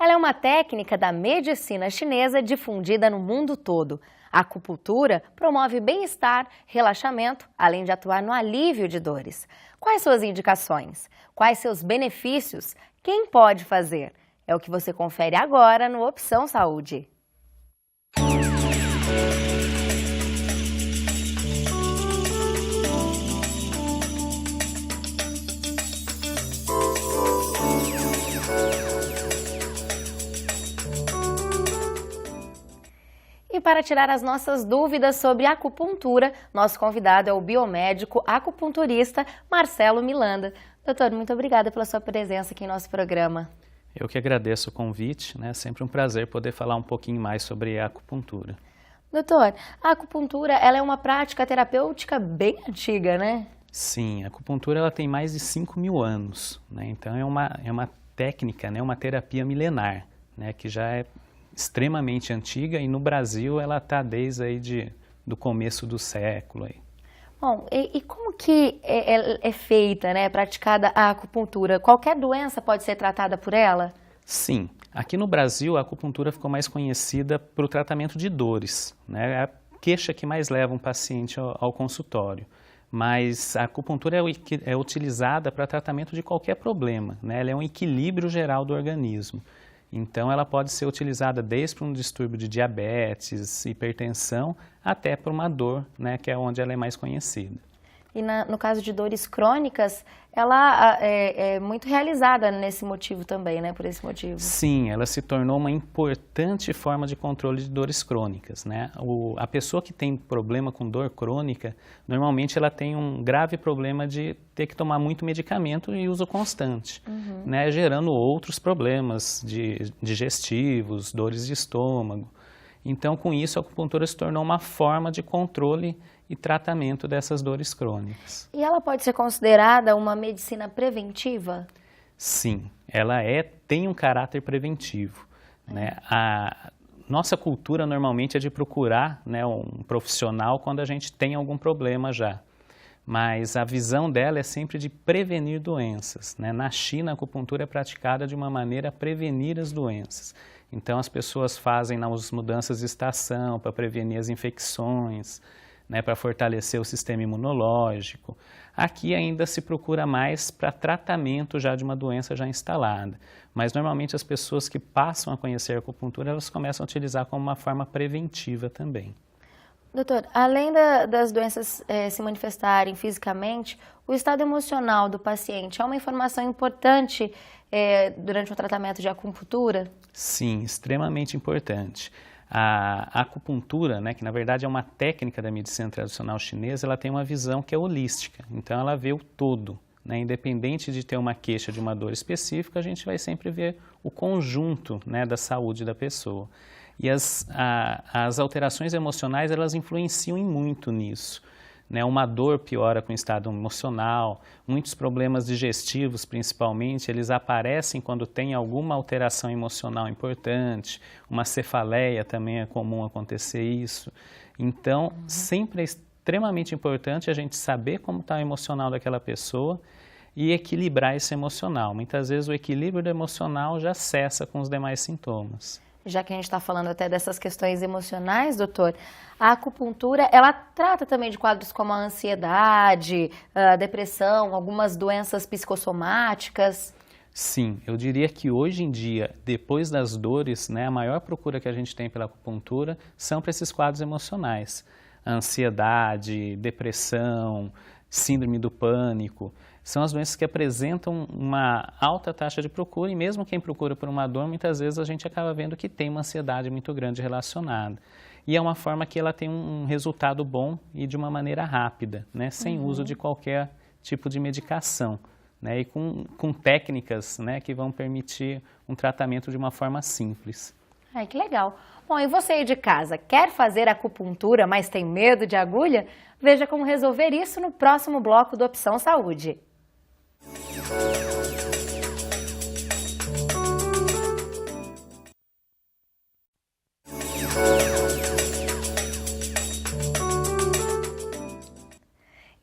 Ela é uma técnica da medicina chinesa difundida no mundo todo. A acupuntura promove bem-estar, relaxamento, além de atuar no alívio de dores. Quais suas indicações? Quais seus benefícios? Quem pode fazer? É o que você confere agora no Opção Saúde. E para tirar as nossas dúvidas sobre acupuntura, nosso convidado é o biomédico acupunturista Marcelo Milanda. Doutor, muito obrigada pela sua presença aqui em nosso programa. Eu que agradeço o convite, né? Sempre um prazer poder falar um pouquinho mais sobre a acupuntura. Doutor, a acupuntura ela é uma prática terapêutica bem antiga, né? Sim, a acupuntura ela tem mais de 5.000 anos, né? Então é uma técnica, né? Uma terapia milenar, né? Que já é extremamente antiga e no Brasil ela está desde aí do começo do século. Aí. Bom, e como que é feita, né, praticada a acupuntura? Qualquer doença pode ser tratada por ela? Sim, aqui no Brasil a acupuntura ficou mais conhecida para o tratamento de dores, né? É a queixa que mais leva um paciente ao consultório. Mas a acupuntura é utilizada para tratamento de qualquer problema, né? Ela é um equilíbrio geral do organismo. Então, ela pode ser utilizada desde para um distúrbio de diabetes, hipertensão, até para uma dor, né, que é onde ela é mais conhecida. E no caso de dores crônicas, ela é muito realizada nesse motivo também, né, por esse motivo? Sim, ela se tornou uma importante forma de controle de dores crônicas, né? A pessoa que tem problema com dor crônica, normalmente ela tem um grave problema de ter que tomar muito medicamento e uso constante, né? Gerando outros problemas digestivos, dores de estômago. Então, com isso, a acupuntura se tornou uma forma de controle e tratamento dessas dores crônicas. E ela pode ser considerada uma medicina preventiva? Sim, ela tem um caráter preventivo, né? A nossa cultura normalmente é de procurar, né, um profissional quando a gente tem algum problema já. Mas a visão dela é sempre de prevenir doenças, né? Na China, a acupuntura é praticada de uma maneira a prevenir as doenças. Então, as pessoas fazem as mudanças de estação para prevenir as infecções, né, para fortalecer o sistema imunológico. Aqui ainda se procura mais para tratamento já de uma doença já instalada. Mas, normalmente, as pessoas que passam a conhecer a acupuntura, elas começam a utilizar como uma forma preventiva também. Doutor, além das doenças se manifestarem fisicamente, o estado emocional do paciente é uma informação importante durante o tratamento de acupuntura? Sim, extremamente importante. A acupuntura, né, que na verdade é uma técnica da medicina tradicional chinesa, ela tem uma visão que é holística, então ela vê o todo, né, independente de ter uma queixa de uma dor específica, a gente vai sempre ver o conjunto, né, da saúde da pessoa. E as alterações emocionais, elas influenciam muito nisso. Né? Uma dor piora com o estado emocional, muitos problemas digestivos, principalmente, eles aparecem quando tem alguma alteração emocional importante, uma cefaleia também é comum acontecer isso. Então, sempre é extremamente importante a gente saber como está o emocional daquela pessoa e equilibrar esse emocional. Muitas vezes o equilíbrio do emocional já cessa com os demais sintomas. Já que a gente está falando até dessas questões emocionais, doutor, a acupuntura, ela trata também de quadros como a ansiedade, a depressão, algumas doenças psicossomáticas? Sim, eu diria que hoje em dia, depois das dores, né, a maior procura que a gente tem pela acupuntura são para esses quadros emocionais. Ansiedade, depressão, síndrome do pânico. São as doenças que apresentam uma alta taxa de procura e mesmo quem procura por uma dor, muitas vezes a gente acaba vendo que tem uma ansiedade muito grande relacionada. E é uma forma que ela tem um resultado bom e de uma maneira rápida, né, sem uso de qualquer tipo de medicação, né, e com técnicas, né, que vão permitir um tratamento de uma forma simples. Ai, que legal. Bom, e você aí de casa, quer fazer acupuntura, mas tem medo de agulha? Veja como resolver isso no próximo bloco do Opção Saúde.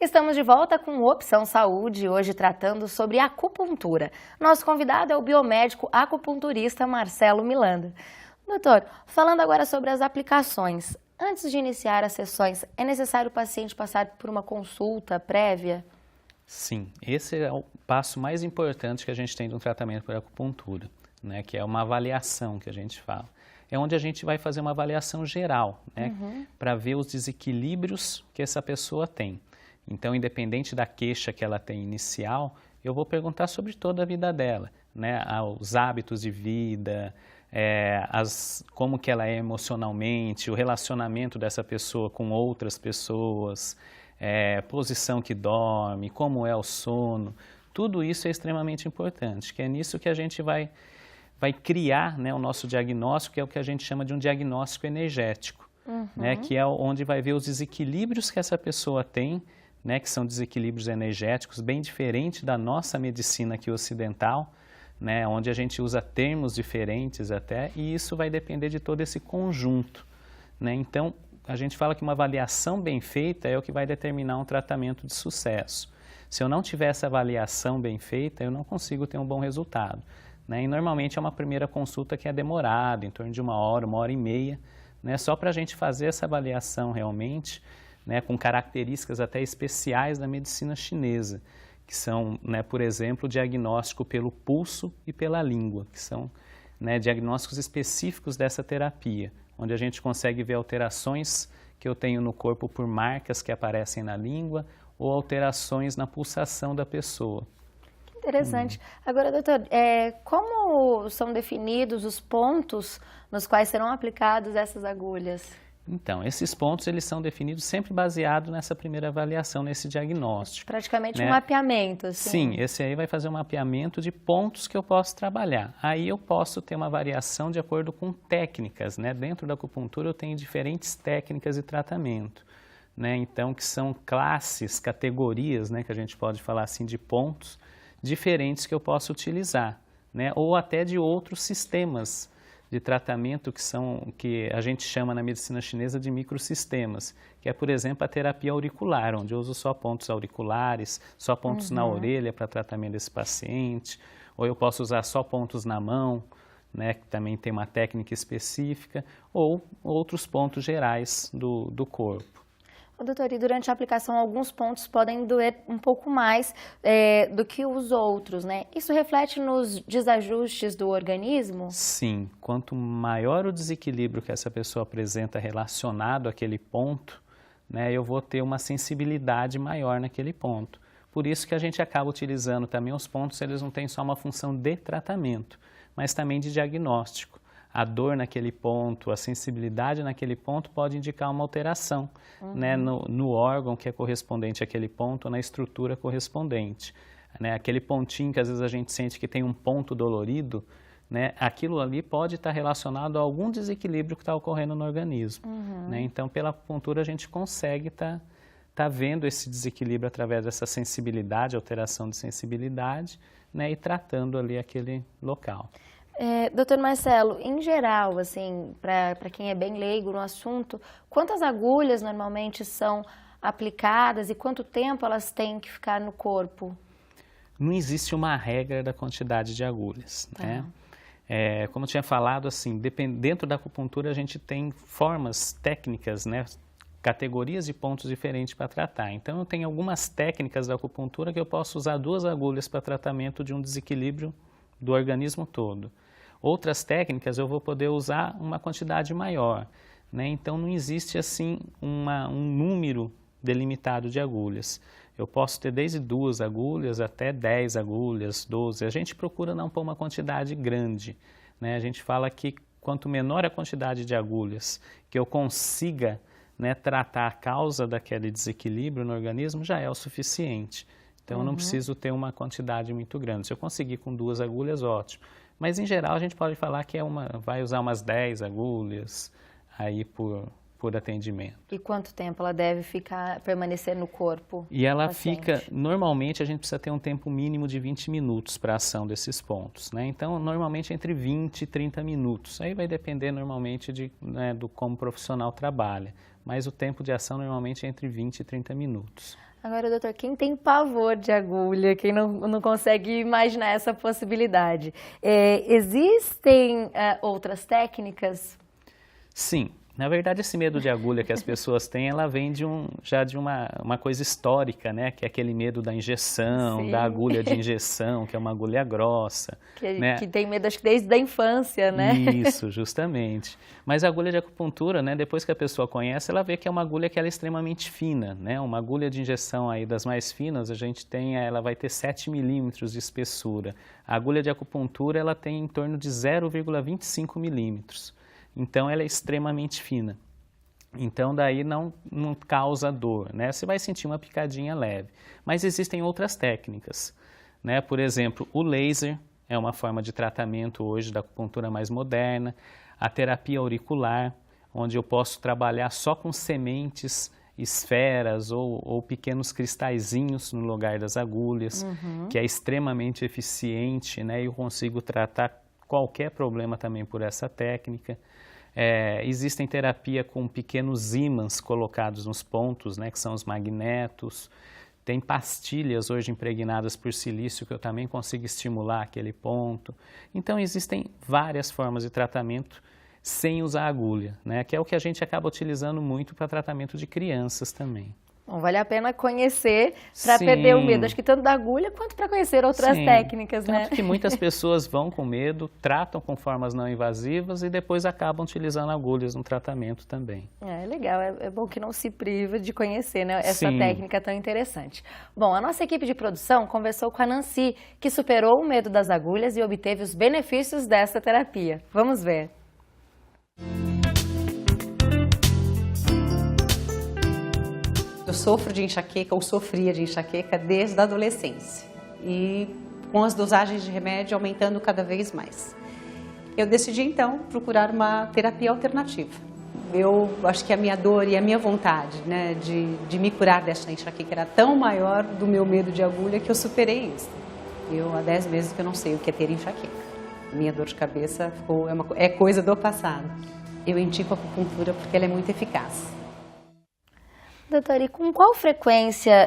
Estamos de volta com Opção Saúde, hoje tratando sobre acupuntura. Nosso convidado é o biomédico acupunturista Marcelo Milanda. Doutor, falando agora sobre as aplicações, antes de iniciar as sessões, é necessário o paciente passar por uma consulta prévia? Sim, esse é o passo mais importante que a gente tem de um tratamento por acupuntura, né, que é uma avaliação que a gente fala. É onde a gente vai fazer uma avaliação geral, né, para ver os desequilíbrios que essa pessoa tem. Então, independente da queixa que ela tem inicial, eu vou perguntar sobre toda a vida dela, né, os hábitos de vida, como que ela é emocionalmente, o relacionamento dessa pessoa com outras pessoas, posição que dorme, como é o sono, tudo isso é extremamente importante, que é nisso que a gente vai criar, né, o nosso diagnóstico, que é o que a gente chama de um diagnóstico energético, né, que é onde vai ver os desequilíbrios que essa pessoa tem, né, que são desequilíbrios energéticos, bem diferente da nossa medicina aqui ocidental, né, onde a gente usa termos diferentes até, e isso vai depender de todo esse conjunto, né? Então, a gente fala que uma avaliação bem feita é o que vai determinar um tratamento de sucesso. Se eu não tiver essa avaliação bem feita, eu não consigo ter um bom resultado, né? E normalmente é uma primeira consulta que é demorada, em torno de 1 hora, 1 hora e meia, né, só para a gente fazer essa avaliação realmente, né, com características até especiais da medicina chinesa, que são, né, por exemplo, o diagnóstico pelo pulso e pela língua, que são, né, diagnósticos específicos dessa terapia, onde a gente consegue ver alterações que eu tenho no corpo por marcas que aparecem na língua ou alterações na pulsação da pessoa. Que interessante. Agora, doutor, como são definidos os pontos nos quais serão aplicadas essas agulhas? Então, esses pontos eles são definidos sempre baseado nessa primeira avaliação, nesse diagnóstico. Praticamente né? um mapeamento, assim. Sim, esse aí vai fazer um mapeamento de pontos que eu posso trabalhar. Aí eu posso ter uma variação de acordo com técnicas, né? Dentro da acupuntura eu tenho diferentes técnicas de tratamento, né? Então, que são classes, categorias, né? Que a gente pode falar assim, de pontos diferentes que eu posso utilizar, né? Ou até de outros sistemas de tratamento que a gente chama na medicina chinesa de microsistemas, que é, por exemplo, a terapia auricular, onde eu uso só pontos auriculares, só pontos na orelha para tratamento desse paciente, ou eu posso usar só pontos na mão, né, que também tem uma técnica específica, ou outros pontos gerais do corpo. Doutor, e durante a aplicação, alguns pontos podem doer um pouco mais do que os outros, né? Isso reflete nos desajustes do organismo? Sim, quanto maior o desequilíbrio que essa pessoa apresenta relacionado àquele ponto, né, eu vou ter uma sensibilidade maior naquele ponto. Por isso que a gente acaba utilizando também os pontos, eles não têm só uma função de tratamento, mas também de diagnóstico. A dor naquele ponto, a sensibilidade naquele ponto pode indicar uma alteração, né, no órgão que é correspondente àquele ponto, ou na estrutura correspondente. Né, aquele pontinho que às vezes a gente sente que tem um ponto dolorido, né, aquilo ali pode estar relacionado a algum desequilíbrio que está ocorrendo no organismo. Né, então, pela acupuntura a gente consegue estar vendo esse desequilíbrio através dessa sensibilidade, alteração de sensibilidade, né, e tratando ali aquele local. Doutor Marcelo, em geral, assim, para quem é bem leigo no assunto, quantas agulhas normalmente são aplicadas e quanto tempo elas têm que ficar no corpo? Não existe uma regra da quantidade de agulhas, né? Como eu tinha falado, assim, dentro da acupuntura a gente tem formas técnicas, né? Categorias de pontos diferentes para tratar. Então, eu tenho algumas técnicas da acupuntura que eu posso usar 2 agulhas para tratamento de um desequilíbrio do organismo todo. Outras técnicas eu vou poder usar uma quantidade maior, né? Então não existe assim um número delimitado de agulhas. Eu posso ter desde 2 agulhas até 10 agulhas, 12. A gente procura não pôr uma quantidade grande, né? A gente fala que quanto menor a quantidade de agulhas que eu consiga, né, tratar a causa daquele desequilíbrio no organismo já é o suficiente. Então eu não preciso ter uma quantidade muito grande. Se eu conseguir com 2 agulhas, ótimo. Mas, em geral, a gente pode falar que vai usar umas 10 agulhas aí por atendimento. E quanto tempo ela deve permanecer no corpo? E ela fica, normalmente a gente precisa ter um tempo mínimo de 20 minutos para a ação desses pontos, né? Então, normalmente entre 20 e 30 minutos. Aí vai depender normalmente do como o profissional trabalha. Mas o tempo de ação normalmente é entre 20 e 30 minutos. Agora, doutor, quem tem pavor de agulha, quem não consegue imaginar essa possibilidade, existem outras técnicas? Sim. Na verdade, esse medo de agulha que as pessoas têm, ela vem já de uma coisa histórica, né? Que é aquele medo da injeção, Sim. da agulha de injeção, que é uma agulha grossa. Que tem medo, acho que desde a infância, né? Isso, justamente. Mas a agulha de acupuntura, né? Depois que a pessoa conhece, ela vê que é uma agulha que ela é extremamente fina, né? Uma agulha de injeção aí das mais finas, ela vai ter 7 milímetros de espessura. A agulha de acupuntura, ela tem em torno de 0,25 milímetros. Então, ela é extremamente fina. Então, daí não causa dor, né? Você vai sentir uma picadinha leve. Mas existem outras técnicas, né? Por exemplo, o laser é uma forma de tratamento hoje da acupuntura mais moderna. A terapia auricular, onde eu posso trabalhar só com sementes, esferas ou pequenos cristalzinhos no lugar das agulhas, que é extremamente eficiente, né? E eu consigo tratar qualquer problema também por essa técnica. Existem terapia com pequenos ímãs colocados nos pontos, né, que são os magnetos. Tem pastilhas hoje impregnadas por silício que eu também consigo estimular aquele ponto. Então existem várias formas de tratamento sem usar agulha, né, que é o que a gente acaba utilizando muito para tratamento de crianças também. Bom, vale a pena conhecer para perder o medo, acho que tanto da agulha quanto para conhecer outras técnicas, né? Tanto que muitas pessoas vão com medo, tratam com formas não invasivas e depois acabam utilizando agulhas no tratamento também. É legal, é bom que não se priva de conhecer, né, essa técnica tão interessante. Bom, a nossa equipe de produção conversou com a Nancy, que superou o medo das agulhas e obteve os benefícios dessa terapia. Vamos ver. Eu sofro de enxaqueca, ou sofria de enxaqueca desde a adolescência e com as dosagens de remédio aumentando cada vez mais. Eu decidi então procurar uma terapia alternativa. Eu acho que a minha dor e a minha vontade, né, de me curar desta enxaqueca era tão maior do meu medo de agulha que eu superei isso. Há 10 meses que eu não sei o que é ter enxaqueca. Minha dor de cabeça é coisa do passado. Eu indico a acupuntura porque ela é muito eficaz. Doutor, e com qual frequência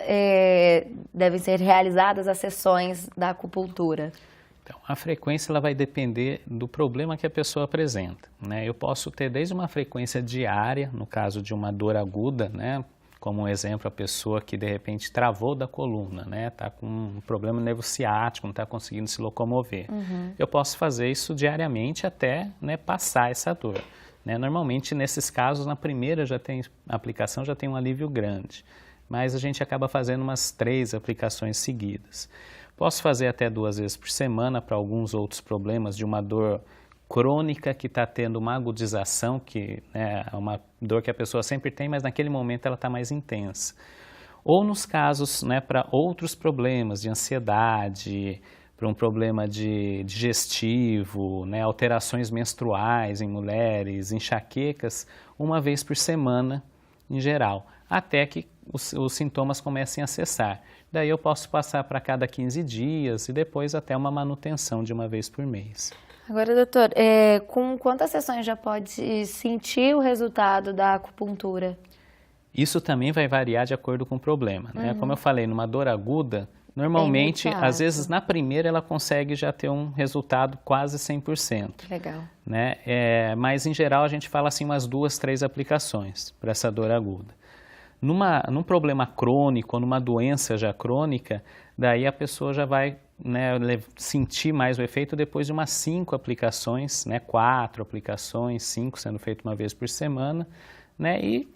devem ser realizadas as sessões da acupuntura? Então, a frequência ela vai depender do problema que a pessoa apresenta, né? Eu posso ter desde uma frequência diária, no caso de uma dor aguda, né? Como um exemplo, a pessoa que de repente travou da coluna, né? Está com um problema no nervo ciático, não está conseguindo se locomover. Eu posso fazer isso diariamente até, né, passar essa dor. Normalmente, nesses casos, na primeira aplicação já tem um alívio grande, mas a gente acaba fazendo umas 3 aplicações seguidas. Posso fazer até 2 vezes por semana para alguns outros problemas de uma dor crônica que está tendo uma agudização, que é uma dor que a pessoa sempre tem, mas naquele momento ela está mais intensa. Ou nos casos, né, para outros problemas de ansiedade, para um problema digestivo, né, alterações menstruais em mulheres, enxaquecas, 1 vez por semana em geral, até que os sintomas comecem a cessar. Daí eu posso passar para cada 15 dias e depois até uma manutenção de 1 vez por mês. Agora, doutor, com quantas sessões já pode sentir o resultado da acupuntura? Isso também vai variar de acordo com o problema, né? Como eu falei, numa dor aguda, normalmente, às vezes, na primeira ela consegue já ter um resultado quase 100%. Legal. Né? Mas, em geral, a gente fala assim umas 2, 3 aplicações para essa dor aguda. Num problema crônico, ou numa doença já crônica, daí a pessoa já vai, né, sentir mais o efeito depois de umas 5 aplicações, né, 4 aplicações, 5 sendo feito 1 vez por semana, né, e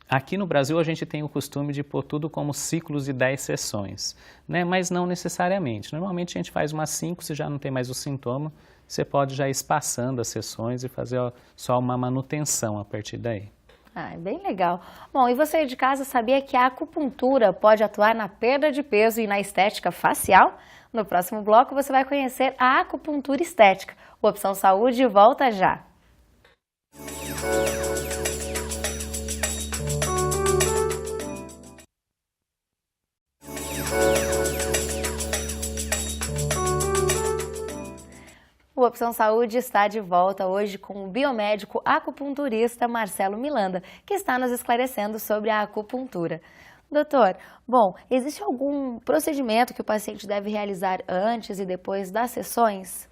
aqui no Brasil a gente tem o costume de pôr tudo como ciclos de 10 sessões, né? Mas não necessariamente. Normalmente a gente faz umas 5, se já não tem mais o sintoma, você pode já ir espaçando as sessões e fazer só uma manutenção a partir daí. Ah, é bem legal. Bom, e você de casa sabia que a acupuntura pode atuar na perda de peso e na estética facial? No próximo bloco você vai conhecer a acupuntura estética. O Opção Saúde volta já. O Opção Saúde está de volta hoje com o biomédico acupunturista Marcelo Milanda, que está nos esclarecendo sobre a acupuntura. Doutor, bom, existe algum procedimento que o paciente deve realizar antes e depois das sessões?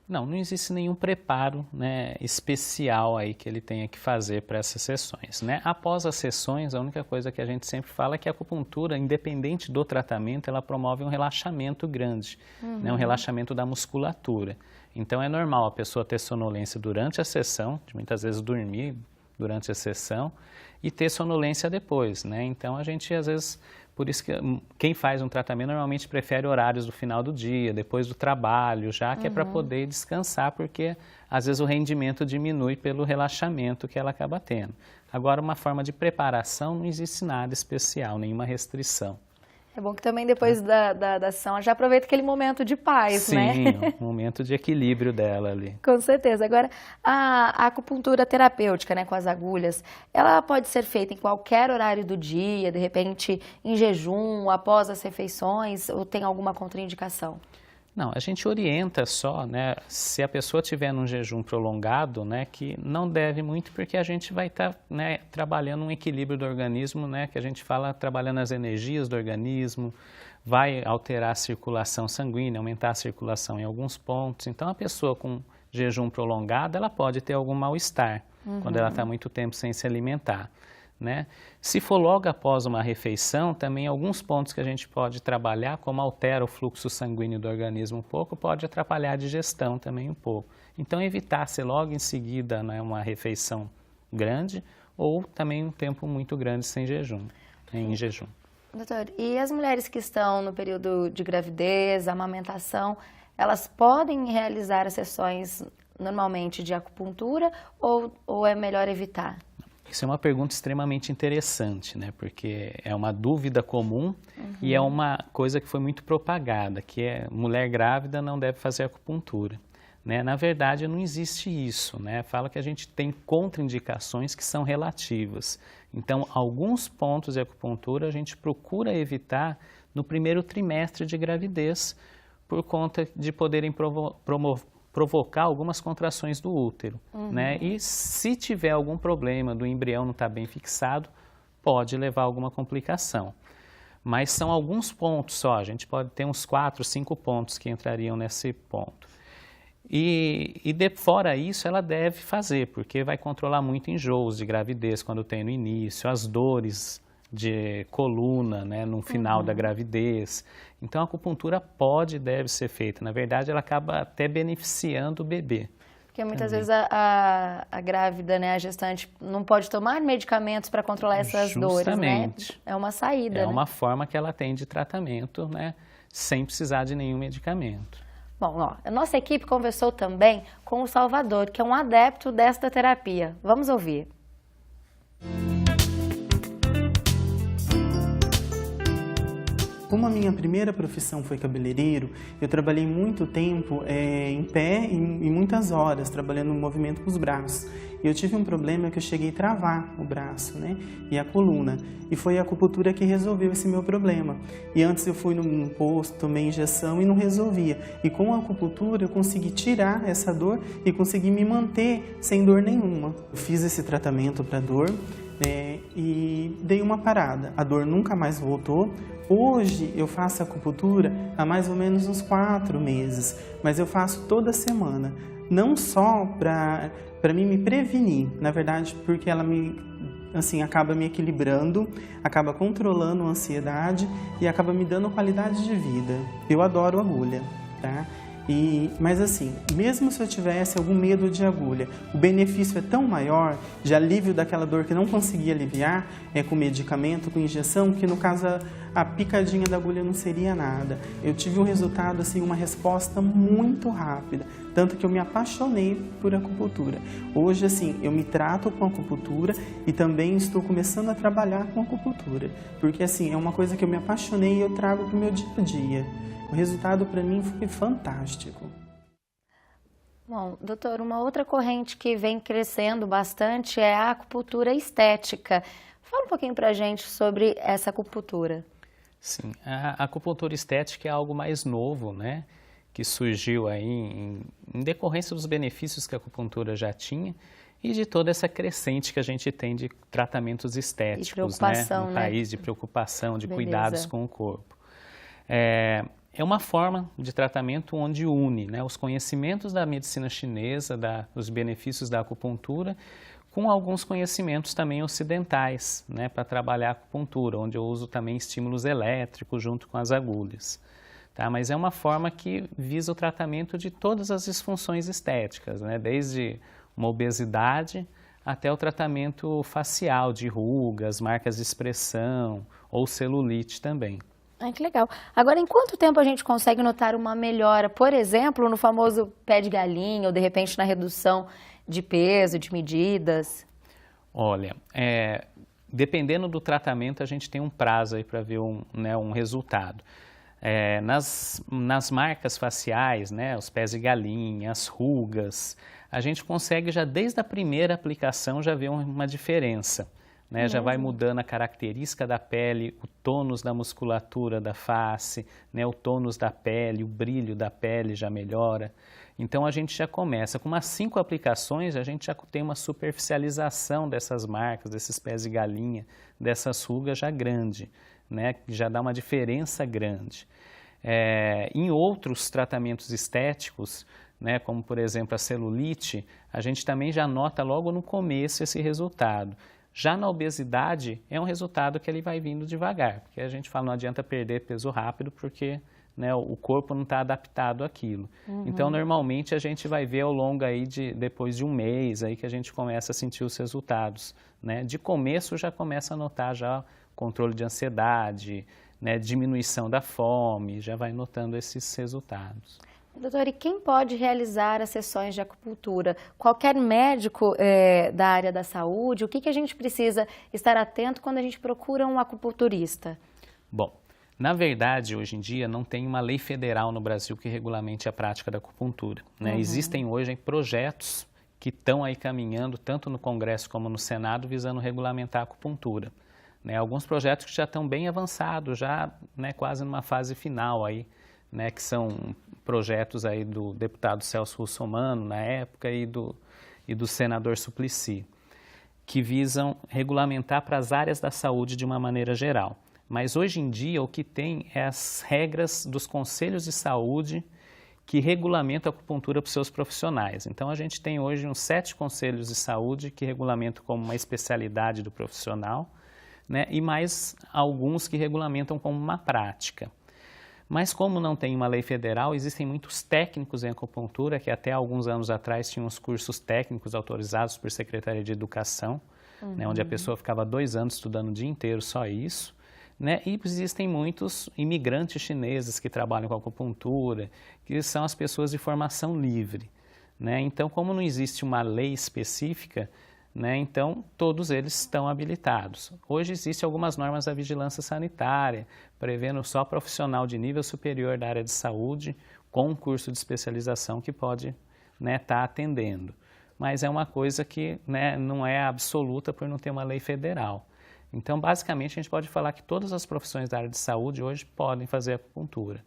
Não existe nenhum preparo, né, especial aí que ele tenha que fazer para essas sessões, né? Após as sessões, a única coisa que a gente sempre fala é que a acupuntura, independente do tratamento, ela promove um relaxamento grande, né, um relaxamento da musculatura. Então é normal a pessoa ter sonolência durante a sessão, de muitas vezes dormir durante a sessão e ter sonolência depois, né? Então a gente às vezes, por isso que quem faz um tratamento normalmente prefere horários do final do dia, depois do trabalho, já que é para poder descansar, porque às vezes o rendimento diminui pelo relaxamento que ela acaba tendo. Agora, uma forma de preparação, não existe nada especial, nenhuma restrição. É bom que também depois da sessão já aproveita aquele momento de paz, né? Sim, um momento de equilíbrio dela ali. Com certeza. Agora, a acupuntura terapêutica, né, com as agulhas, ela pode ser feita em qualquer horário do dia, de repente em jejum, após as refeições, ou tem alguma contraindicação? Não, a gente orienta só, né, se a pessoa tiver num jejum prolongado, né, que não deve muito, porque a gente vai estar, né, trabalhando um equilíbrio do organismo, né, que a gente fala trabalhando as energias do organismo, vai alterar a circulação sanguínea, aumentar a circulação em alguns pontos. Então, a pessoa com jejum prolongado, ela pode ter algum mal-estar quando ela está muito tempo sem se alimentar. Né? Se for logo após uma refeição, também alguns pontos que a gente pode trabalhar, como altera o fluxo sanguíneo do organismo um pouco, pode atrapalhar a digestão também um pouco. Então, evitar ser logo em seguida, né, uma refeição grande ou também um tempo muito grande sem jejum, né, em jejum. Doutor, e as mulheres que estão no período de gravidez, amamentação, elas podem realizar as sessões normalmente de acupuntura ou é melhor evitar? Isso é uma pergunta extremamente interessante, né? Porque é uma dúvida comum e é uma coisa que foi muito propagada, que é mulher grávida não deve fazer acupuntura. Né? Na verdade, não existe isso, né? Fala que a gente tem contraindicações que são relativas. Então, alguns pontos de acupuntura a gente procura evitar no primeiro trimestre de gravidez, por conta de poderem provocar algumas contrações do útero, né? E se tiver algum problema do embrião não estar bem fixado, pode levar a alguma complicação. Mas são alguns pontos só, a gente pode ter uns 4, 5 pontos que entrariam nesse ponto. Fora isso, ela deve fazer, porque vai controlar muito enjoos de gravidez quando tem no início, as dores de coluna, né, no final da gravidez. Então, a acupuntura pode e deve ser feita. Na verdade, ela acaba até beneficiando o bebê. Porque muitas vezes a grávida, né, a gestante, não pode tomar medicamentos para controlar essas dores, né? É uma saída, É né? uma forma que ela tem de tratamento, né, sem precisar de nenhum medicamento. Bom, ó, a nossa equipe conversou também com o Salvador, que é um adepto desta terapia. Vamos ouvir. Como a minha primeira profissão foi cabeleireiro, eu trabalhei muito tempo em pé e muitas horas, trabalhando no movimento com os braços. E eu tive um problema que eu cheguei a travar o braço, né, e a coluna. E foi a acupuntura que resolveu esse meu problema. E antes eu fui no posto, tomei injeção e não resolvia. E com a acupuntura eu consegui tirar essa dor e consegui me manter sem dor nenhuma. Eu fiz esse tratamento para dor e dei uma parada. A dor nunca mais voltou. Hoje eu faço acupuntura há mais ou menos uns 4 meses, mas eu faço toda semana, não só para mim me prevenir, na verdade, porque ela acaba me equilibrando, acaba controlando a ansiedade e acaba me dando qualidade de vida. Eu adoro agulha, tá? Mas assim, mesmo se eu tivesse algum medo de agulha, o benefício é tão maior de alívio daquela dor que não conseguia aliviar, com medicamento, com injeção, que no caso a picadinha da agulha não seria nada. Eu tive um resultado, assim, uma resposta muito rápida, tanto que eu me apaixonei por acupuntura. Hoje, assim, eu me trato com acupuntura e também estou começando a trabalhar com acupuntura, porque assim, é uma coisa que eu me apaixonei e eu trago para o meu dia a dia. O resultado para mim foi fantástico. Bom, doutor, uma outra corrente que vem crescendo bastante é a acupuntura estética. Fala um pouquinho para a gente sobre essa acupuntura. Sim, a acupuntura estética é algo mais novo, né? Que surgiu aí em decorrência dos benefícios que a acupuntura já tinha. e de toda essa crescente que a gente tem de tratamentos estéticos, né, no país, de preocupação, de cuidados com o corpo. É uma forma de tratamento onde une, né, os conhecimentos da medicina chinesa, os benefícios da acupuntura, com alguns conhecimentos também ocidentais, né, para trabalhar a acupuntura, onde eu uso também estímulos elétricos junto com as agulhas. Tá? Mas é uma forma que visa o tratamento de todas as disfunções estéticas, né, desde uma obesidade até o tratamento facial, de rugas, marcas de expressão ou celulite também. Ai, que legal. Agora, em quanto tempo a gente consegue notar uma melhora, por exemplo, no famoso pé de galinha ou de repente na redução de peso, de medidas? Olha, dependendo do tratamento, a gente tem um prazo aí para ver um resultado. Nas marcas faciais, né, os pés de galinha, as rugas, a gente consegue já desde a primeira aplicação já ver uma diferença. Né, já vai mudando a característica da pele, o tônus da musculatura da face, né, o tônus da pele, o brilho da pele já melhora. Então a gente já começa, com umas 5 aplicações, a gente já tem uma superficialização dessas marcas, desses pés de galinha, dessas rugas já grande, né, já dá uma diferença grande. Em outros tratamentos estéticos, né, como por exemplo a celulite, a gente também já nota logo no começo esse resultado. Já na obesidade, é um resultado que ele vai vindo devagar, porque a gente fala não adianta perder peso rápido porque, né, o corpo não está adaptado àquilo. Então, normalmente, a gente vai ver ao longo aí depois de um mês aí que a gente começa a sentir os resultados. Né? De começo, já começa a notar já controle de ansiedade, né, diminuição da fome, já vai notando esses resultados. Doutor, e quem pode realizar as sessões de acupuntura? Qualquer médico da área da saúde? O que a gente precisa estar atento quando a gente procura um acupunturista? Bom, na verdade, hoje em dia, não tem uma lei federal no Brasil que regulamente a prática da acupuntura. Né? Existem hoje projetos que estão aí caminhando, tanto no Congresso como no Senado, visando regulamentar a acupuntura. Né? Alguns projetos que já estão bem avançados, já, né, quase numa fase final aí, né, que são projetos aí do deputado Celso Russomano na época e do senador Suplicy, que visam regulamentar para as áreas da saúde de uma maneira geral. Mas hoje em dia o que tem é as regras dos conselhos de saúde que regulamentam a acupuntura para os seus profissionais. Então a gente tem hoje uns 7 conselhos de saúde que regulamentam como uma especialidade do profissional, né, e mais alguns que regulamentam como uma prática. Mas como não tem uma lei federal, existem muitos técnicos em acupuntura, que até alguns anos atrás tinham os cursos técnicos autorizados por Secretaria de Educação, né, onde a pessoa ficava 2 anos estudando o dia inteiro só isso. Né? E existem muitos imigrantes chineses que trabalham com acupuntura, que são as pessoas de formação livre. Né? Então, como não existe uma lei específica, né, então todos eles estão habilitados. Hoje existem algumas normas da vigilância sanitária, prevendo só profissional de nível superior da área de saúde com um curso de especialização que pode, né, estar atendendo. Mas é uma coisa que, né, não é absoluta por não ter uma lei federal. Então, basicamente, a gente pode falar que todas as profissões da área de saúde hoje podem fazer acupuntura.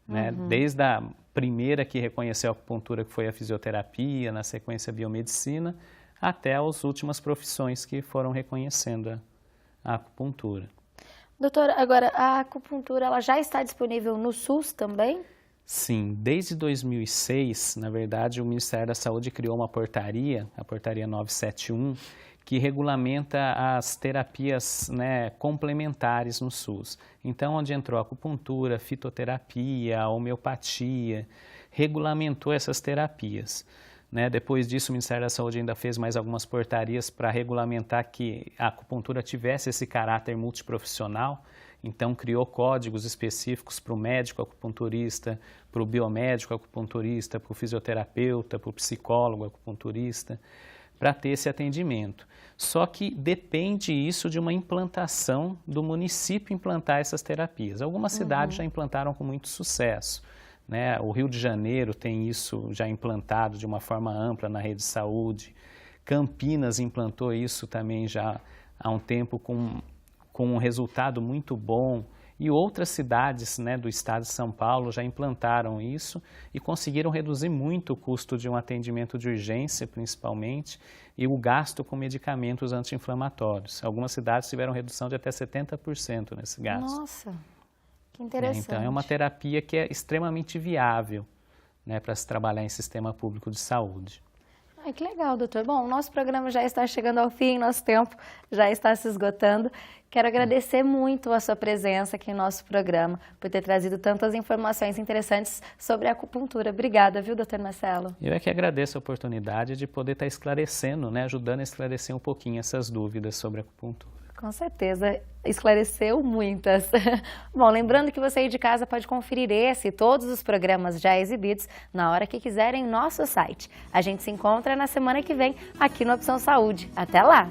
Né? Desde a primeira que reconheceu a acupuntura, que foi a fisioterapia, na sequência a biomedicina, até as últimas profissões que foram reconhecendo a acupuntura. Doutora, agora, a acupuntura ela já está disponível no SUS também? Sim, desde 2006, na verdade, o Ministério da Saúde criou uma portaria, a portaria 971, que regulamenta as terapias, né, complementares no SUS. Então, onde entrou a acupuntura, fitoterapia, a homeopatia, regulamentou essas terapias. Né? Depois disso, o Ministério da Saúde ainda fez mais algumas portarias para regulamentar que a acupuntura tivesse esse caráter multiprofissional. Então, criou códigos específicos para o médico acupunturista, para o biomédico acupunturista, para o fisioterapeuta, para o psicólogo acupunturista, para ter esse atendimento. Só que depende isso de uma implantação do município implantar essas terapias. Algumas cidades já implantaram com muito sucesso. Né? O Rio de Janeiro tem isso já implantado de uma forma ampla na rede de saúde. Campinas implantou isso também já há um tempo com um resultado muito bom E outras cidades, né, do estado de São Paulo já implantaram isso e conseguiram reduzir muito o custo de um atendimento de urgência, principalmente, e o gasto com medicamentos anti-inflamatórios. Algumas cidades tiveram redução de até 70% nesse gasto. Nossa, que interessante. Então, é uma terapia que é extremamente viável, né, para se trabalhar em sistema público de saúde. Ai, que legal, doutor. Bom, o nosso programa já está chegando ao fim, nosso tempo já está se esgotando. Quero agradecer muito a sua presença aqui no nosso programa, por ter trazido tantas informações interessantes sobre a acupuntura. Obrigada, viu, doutor Marcelo? Eu é que agradeço a oportunidade de poder estar esclarecendo, né, ajudando a esclarecer um pouquinho essas dúvidas sobre a acupuntura. Com certeza, esclareceu muitas. Bom, lembrando que você aí de casa pode conferir esse e todos os programas já exibidos na hora que quiser em nosso site. A gente se encontra na semana que vem aqui no Opção Saúde. Até lá!